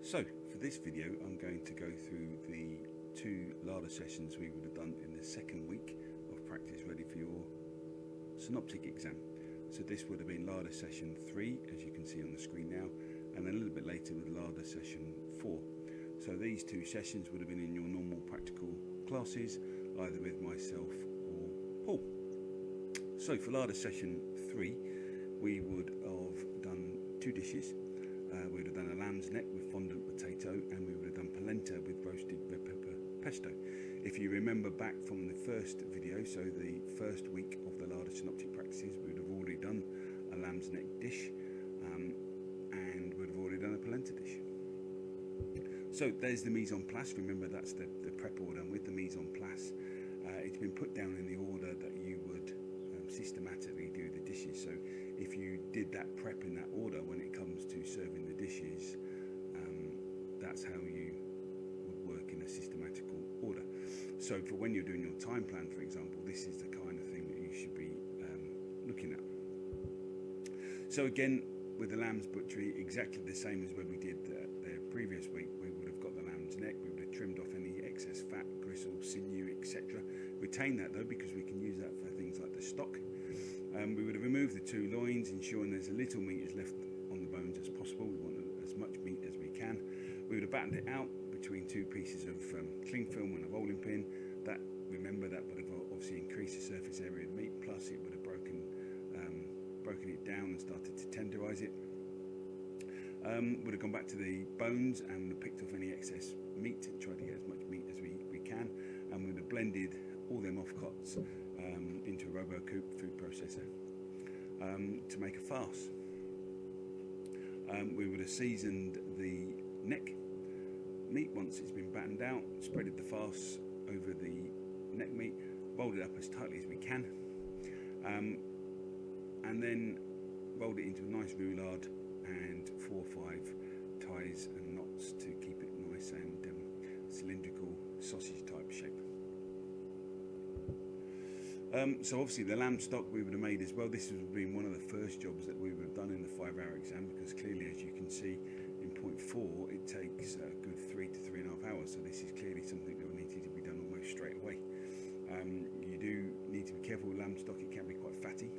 So for this video I'm going to go through the 2 Larder sessions we would have done in the second week of practice ready for your synoptic exam. So this would have been Larder session 3, as you can see on the screen now, and then a little bit later with Larder session 4. So these 2 sessions would have been in your normal practical classes, either with myself or Paul. So for Larder session 3 we would have done 2 dishes. We would have done a lamb's neck with fondant potato, and we would have done polenta with roasted red pepper pesto. If you remember back from the first video, so the first week of the Larder synoptic practices, we would have already done a lamb's neck dish, and we would have already done a polenta dish. So there's the mise en place. Remember, that's the prep order, and with the mise en place, it's been put down in the order that you would systematically do the dishes. So if you did that prep in that order, when it comes to serving the dishes, that's how you would work in a systematical order. So for when you're doing your time plan, for example, this is the kind of thing that you should be looking at. So again, with the lamb's butchery, exactly the same as when we did the previous week. We would have got the lamb's neck, we would have trimmed off any excess fat, gristle, sinew, etc. Retain that though, because we can use that for things like the stock. We would have removed the 2 loins, ensuring there's as little meat as left on the bones as possible. We want as much meat as we can. We would have battened it out between 2 pieces of cling film and a rolling pin. Remember, that would have obviously increased the surface area of the meat, plus it would have broken it down and started to tenderise it. Would have gone back to the bones and would have picked off any excess meat and tried to get as much meat as we can, and we would have blended all them offcuts into a RoboCoupe food processor to make a farce. We would have seasoned the neck meat once it's been battened out, spreaded the farce over the neck meat, rolled it up as tightly as we can, and then rolled it into a nice roulade and 4 or 5 ties and knots to keep it nice and cylindrical sausage type shape. So obviously the lamb stock we would have made as well. This has been one of the first jobs that we would have done in the 5-hour exam, because clearly, as you can see in point 4, it takes a good 3 to 3.5 hours. So this is clearly something that needed to be done almost straight away. You do need to be careful with lamb stock, it can be quite fatty.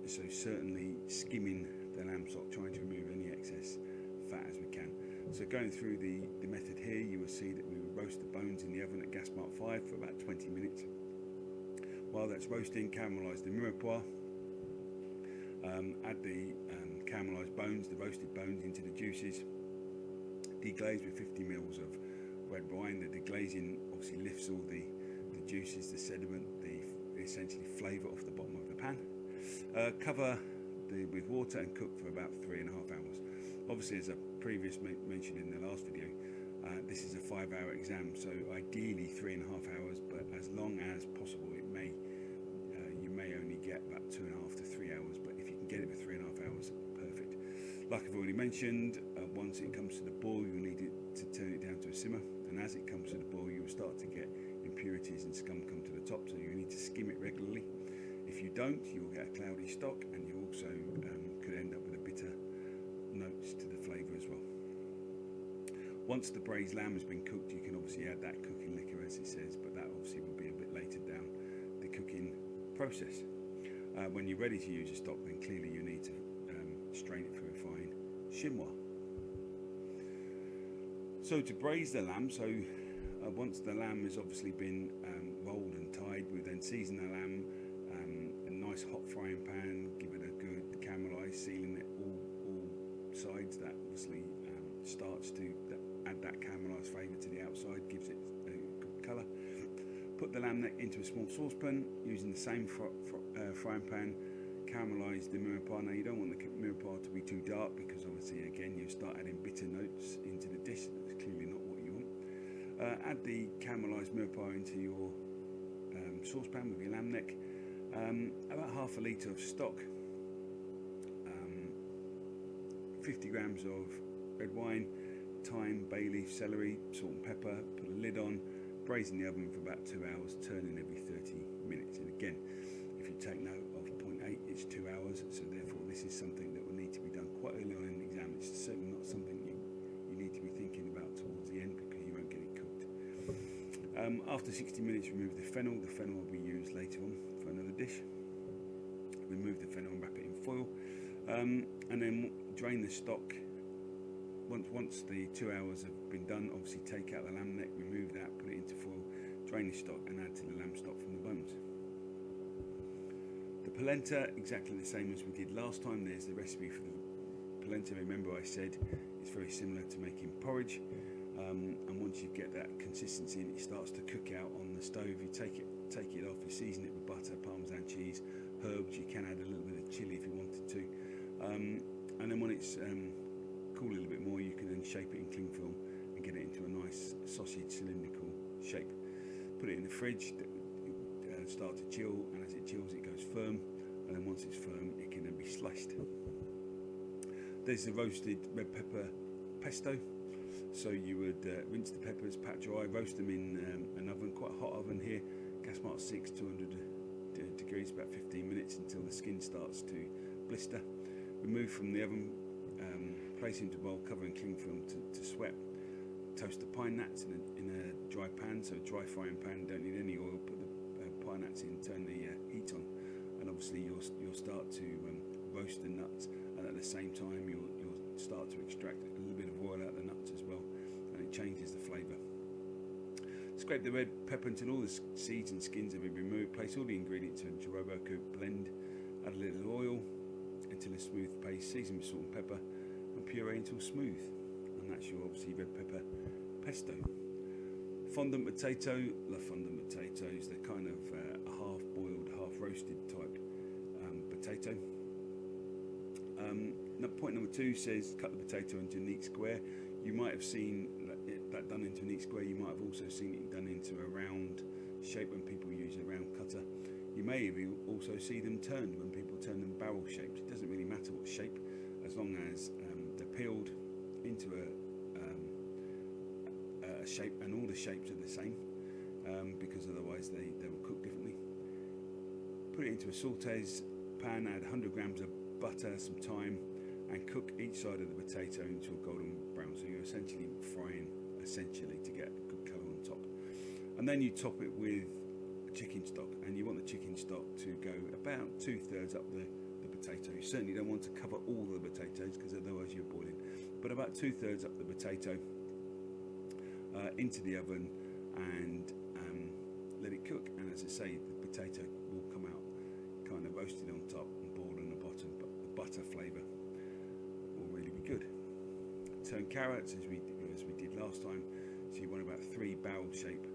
So certainly skimming the lamb stock, trying to remove any excess fat as we can. So going through the method here, you will see that we would roast the bones in the oven at gas mark 5 for about 20 minutes. While that's roasting, caramelise the mirepoix, add the caramelised bones, the roasted bones, into the juices, deglaze with 50 ml of red wine. The deglazing obviously lifts all the juices, the sediment, the essentially flavour off the bottom of the pan. Cover with water and cook for about 3.5 hours. Obviously, as I previously mentioned in the last video, this is a 5-hour exam, so ideally 3.5 hours, but as long as possible. You may only get about 2.5 to 3 hours, but if you can get it for 3.5 hours, perfect. Like I've already mentioned, once it comes to the boil, you'll need to turn it down to a simmer, and as it comes to the boil, you will start to get impurities and scum come to the top, so you need to skim it regularly. If you don't, you will get a cloudy stock, and you also could end up with a bitter notes to the flavour as well. Once the braised lamb has been cooked, you can obviously add that cooking liquor, as it says, but that obviously will be a bit later down the cooking process. When you're ready to use your stock, then clearly you need to strain it through a fine chinois. So to braise the lamb, once the lamb has obviously been rolled and tied, we then season the lamb, a nice hot frying pan, give it a good caramelise, sealing it all sides. That obviously starts to add that caramelised flavour to the outside, gives it a good colour. Put the lamb neck into a small saucepan using the same frying pan. Caramelise the mirepoix. Now you don't want the mirepoix to be too dark, because obviously again you start adding bitter notes into the dish. That's clearly not what you want. Add the caramelised mirepoix into your saucepan with your lamb neck. About half a litre of stock, 50 grams of red wine, thyme, bay leaf, celery, salt and pepper. Put a lid on, braise in the oven for about 2 hours, turning every 30 minutes. And again, if you take note of point 8, it's 2 hours, so therefore this is something that will need to be done quite early on in the exam. It's certainly not something you After 60 minutes, remove the fennel. The fennel will be used later on for another dish. Remove the fennel and wrap it in foil, and then drain the stock. Once the 2 hours have been done, obviously take out the lamb neck, remove that, put it into foil, drain the stock, and add to the lamb stock from the bones. The polenta, exactly the same as we did last time. There's the recipe for the polenta. Remember, I said it's very similar to making porridge. And once you get that consistency and it starts to cook out on the stove, you take it off, you season it with butter, parmesan cheese, herbs. You can add a little bit of chilli if you wanted to, and then when it's cool a little bit more, you can then shape it in cling film and get it into a nice sausage cylindrical shape. Put it in the fridge, start to chill, and as it chills it goes firm, and then once it's firm it can then be sliced. There's the roasted red pepper pesto. So you would rinse the peppers, pat dry, roast them in an oven, quite a hot oven here, gas mark 6, 200 degrees, about 15 minutes until the skin starts to blister. Remove from the oven, place into a bowl, cover in cling film to sweat. Toast the pine nuts in a dry pan, so a dry frying pan, don't need any oil. Put the pine nuts in, turn the heat on, and obviously you'll start to roast the nuts, and at the same time you'll start to extract a little bit of oil out of the nuts as well, and it changes the flavour. Scrape the red pepper until all the seeds and skins have been removed. Place all the ingredients into a Robocop blend, add a little oil until a smooth paste, season with salt and pepper, and puree until smooth. And that's your obviously red pepper pesto. Fondant potato, love fondant potatoes. They're kind of a half-boiled, half-roasted type potato. Point number 2 says cut the potato into a neat square. You might have seen that done into a neat square. You might have also seen it done into a round shape when people use a round cutter. You may also see them turned when people turn them barrel shaped. It doesn't really matter what shape, as long as they're peeled into a shape, and all the shapes are the same, because otherwise they will cook differently. Put it into a sautés pan, add 100 grams of butter, some thyme, and cook each side of the potato into a golden brown. So you're essentially frying to get a good colour on top. And then you top it with chicken stock, and you want the chicken stock to go about 2/3 up the potato. You certainly don't want to cover all the potatoes, because otherwise you're boiling, but about 2/3 up the potato into the oven, and let it cook. And as I say, the potato will come out kind of roasted on top and boiled on the bottom, but the butter flavour will really be good. Turn carrots as we did last time. So you want about 3 barrel shape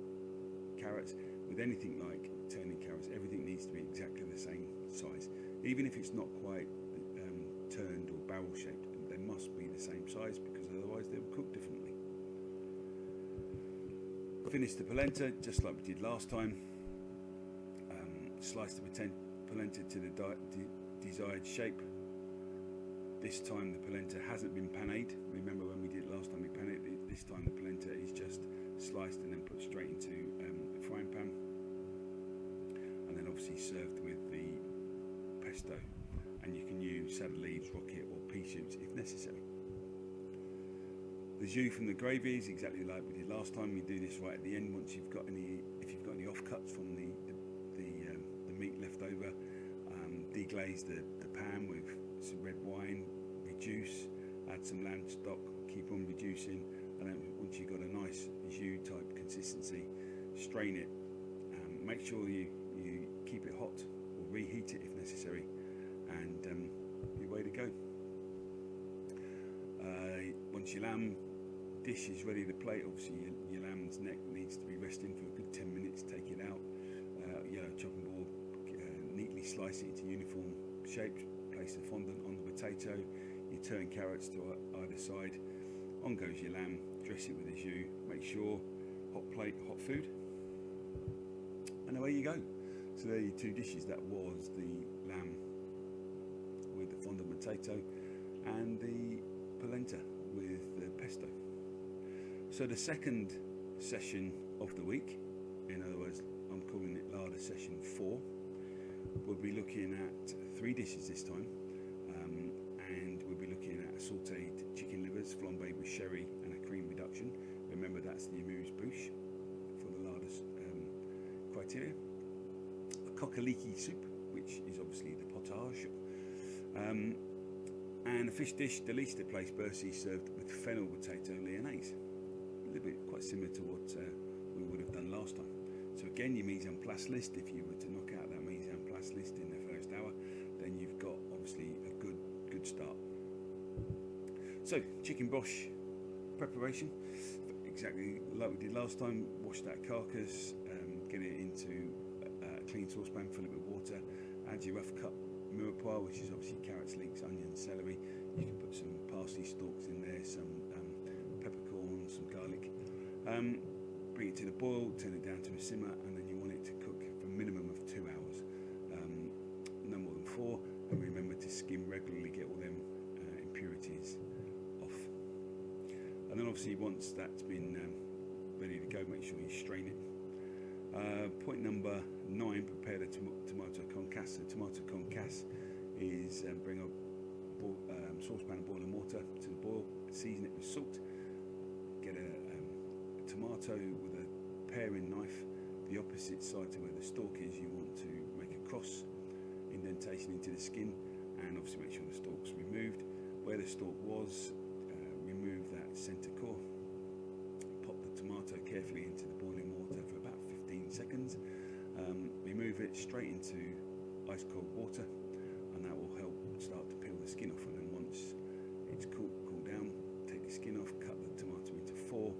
carrots. With anything like turning carrots, everything needs to be exactly the same size. Even if it's not quite turned or barrel shaped, they must be the same size, because otherwise they will cook differently. Finish the polenta just like we did last time. Slice the polenta to the desired shape. This time the polenta hasn't been panéed. Remember when we did it last time, we panéed it. This time the polenta is just sliced and then put straight into the frying pan, and then obviously served with the pesto. And you can use salad leaves, rocket or pea shoots if necessary. The jus from the gravy is exactly like we did last time. You do this right at the end once you've got any, if you've got any offcuts from the meat left over. Deglaze the pan with some red wine, reduce, add some lamb stock, keep on reducing, and then once you've got a nice jus type consistency, strain it. Make sure you keep it hot or reheat it if necessary, and you're ready to go. Once your lamb dish is ready to plate, obviously your lamb's neck needs to be resting for a good 10 minutes. Take it out, yellow chopping board, neatly slice it into uniform shapes, place the fondant on the potato, you turn carrots to either side, on goes your lamb, dress it with a jus, make sure, hot plate, hot food, and away you go. So there are your 2 dishes. That was the lamb with the fondant potato and the polenta with the pesto. So the second session of the week, in other words, I'm calling it Larder Session 4, we'll be looking at 3 dishes this time, and we'll be looking at sautéed chicken livers, flambéed with sherry and a cream reduction. Remember, that's the amuse-bouche for the Larders criteria. A cockaliki soup, which is obviously the potage, and a fish dish, the least at place Bercy, served with fennel potato lyonnaise. A little bit quite similar to what we would have done last time. So again, your mise en place list, if you were to knock out that mise en place list in the first hour, then you've got obviously a good start. So chicken broche preparation, exactly like we did last time. Wash that carcass, get it into a clean saucepan, fill it with water, add your rough cut mirepoix, which is obviously carrots, leeks, onions, celery. You can put some parsley stalks in there, some peppercorn, some garlic. Bring it to the boil, turn it down to a simmer, and then you want it to cook for a minimum of 2 hours, no more than 4. And remember to skim regularly, get all them impurities off. And then obviously once that's been ready to go, make sure you strain it. Point number 9, prepare the tomato concasse. So tomato concasse is bring a saucepan of boiling water to the boil, season it with salt, get a tomato with a paring knife, the opposite side to where the stalk is. You want to make a cross indentation into the skin, and obviously make sure the stalk's removed. Where the stalk was, remove that centre core. Pop the tomato carefully into the boiling water for about 15 seconds. Remove it straight into ice cold water, and that will help start to peel the skin off. And then once it's cooled down, take the skin off, cut the tomato into 4,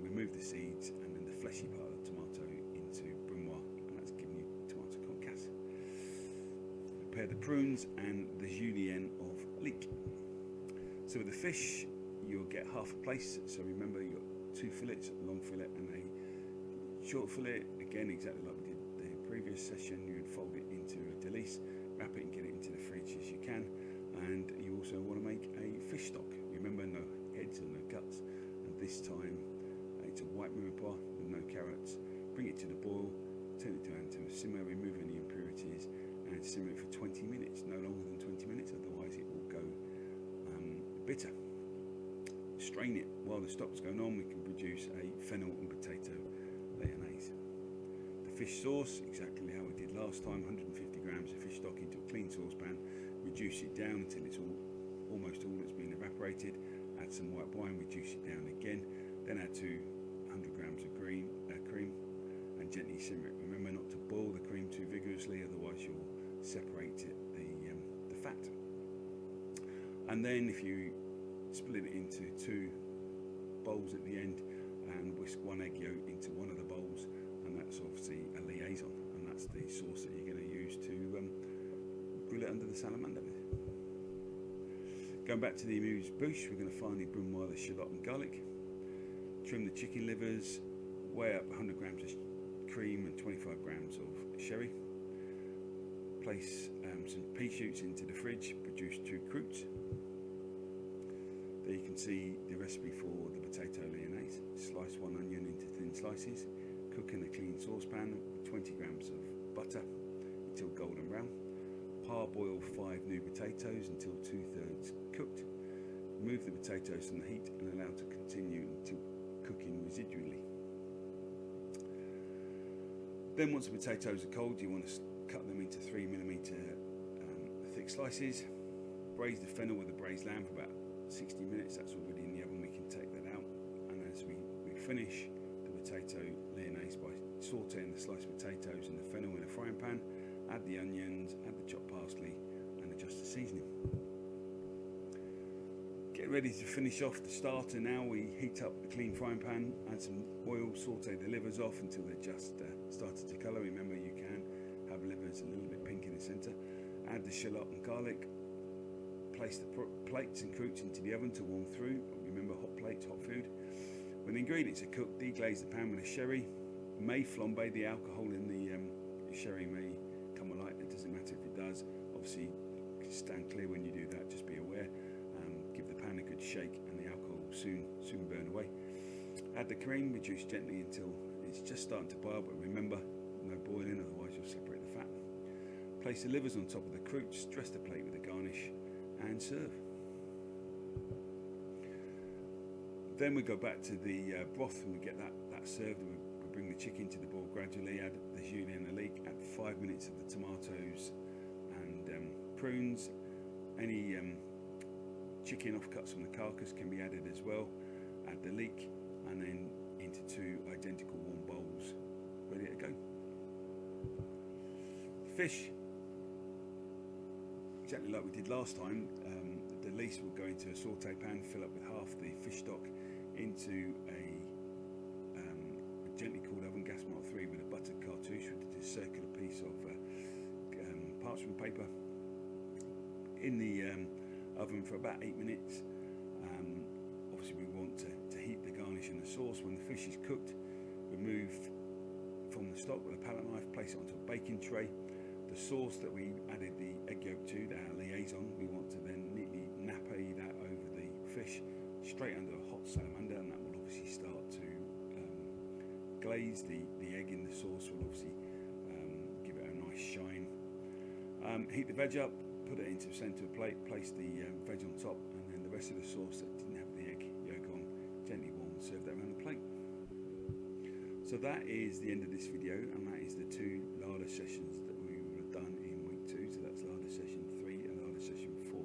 remove the seeds, and then the fleshy part of the tomato into brunoise, and that's giving you tomato concasse. Prepare the prunes and the julienne of leek. So with the fish, you'll get half a place. So remember, you've got 2 fillets, a long fillet and a short fillet. Again, exactly like we did the previous session, you would fold it into a delice, wrap it and get it into the fridge as you can. And you also want to make a fish stock. Remember, no heads and no guts. And this time, it's a white mirepoix with no carrots. Bring it to the boil, turn it down to a simmer, remove any impurities, and simmer it for 20 minutes, no longer than 20 minutes, otherwise it will go bitter. Strain it while the stock's going on. We can produce a fennel and potato lyonnaise. The fish sauce, exactly how we did last time, 150 grams of fish stock into a clean saucepan, reduce it down until it's almost all that's been evaporated, add some white wine, reduce it down again, then add 200 grams of cream and gently simmer it. Remember not to boil the cream too vigorously, otherwise you'll separate the fat. And then if you split it into 2 bowls at the end and whisk 1 egg yolk into one of the bowls, and that's obviously a liaison, and that's the sauce that you're going to use to grill it under the salamander with. Going back to the amuse-bouche, we're going to finally brunoise the shallot and garlic. Trim the chicken livers, weigh up 100 grams of cream and 25 grams of sherry. Place some pea shoots into the fridge, produce 2 croûtes. There you can see the recipe for the potato lyonnaise. Slice 1 onion into thin slices, cook in a clean saucepan with 20 grams of butter until golden brown. Parboil 5 new potatoes until 2/3 cooked. Remove the potatoes from the heat and allow to continue until cooking residually. Then once the potatoes are cold, you want to cut them into 3mm thick slices. Braise the fennel with a braised lamb for about 60 minutes. That's already in the oven, we can take that out. And as we finish the potato lyonnaise by sauteing the sliced potatoes and the fennel in a frying pan, add the onions, add the chopped parsley, and adjust the seasoning. Get ready to finish off the starter now. We heat up the clean frying pan, add some oil, saute the livers off until they're just started to colour. Remember, you can have livers a little bit pink in the centre. Add the shallot and garlic. Place the plates and croûtes into the oven to warm through. Remember, hot plates, hot food. When the ingredients are cooked, deglaze the pan with a sherry. May flambe, the alcohol in the sherry may come alight. It doesn't matter if it does. Obviously, stand clear when you do that. Just be aware. Give the pan a good shake, and the alcohol will soon burn away. Add the cream, reduce gently until it's just starting to boil. But remember, no boiling, otherwise you'll separate the fat. Place the livers on top of the croûtes. Dress the plate with a garnish, and serve. Then we go back to the broth and we get that served. We bring the chicken to the boil gradually, add the julienne and the leek, add 5 minutes of the tomatoes and prunes. Any chicken offcuts from the carcass can be added as well. Add the leek and then into 2 identical warm bowls, ready to go. Fish, exactly like we did last time. The least will go into a saute pan, fill up with half the fish stock into a gently cooled oven, gas mark 3, with a buttered cartouche with a circular piece of parchment paper in the oven for about 8 minutes. Obviously we want to heat the garnish and the sauce. When the fish is cooked, remove from the stock with a palette knife, place it onto a baking tray. The sauce that we added the egg yolk to, our liaison, we want to then neatly nappe that over the fish straight under a hot salamander, and that will obviously start to glaze. The egg in the sauce will obviously give it a nice shine. Heat the veg up, put it into the centre of the plate, place the veg on top, and then the rest of the sauce that didn't have the egg yolk on, gently warm, and serve that around the plate. So that is the end of this video, and that is the 2 larder sessions that we would have done in week 2. So that's larder session 3 and larder session 4.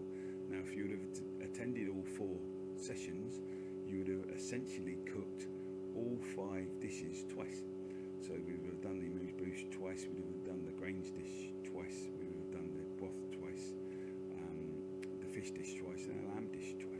Now if you would have attended all 4 sessions, you would have essentially cooked all 5 dishes twice. So we would have done the amuse-bouche twice, we would have done the grains dish twice, we would have done the broth twice, the fish dish twice, and the lamb dish twice.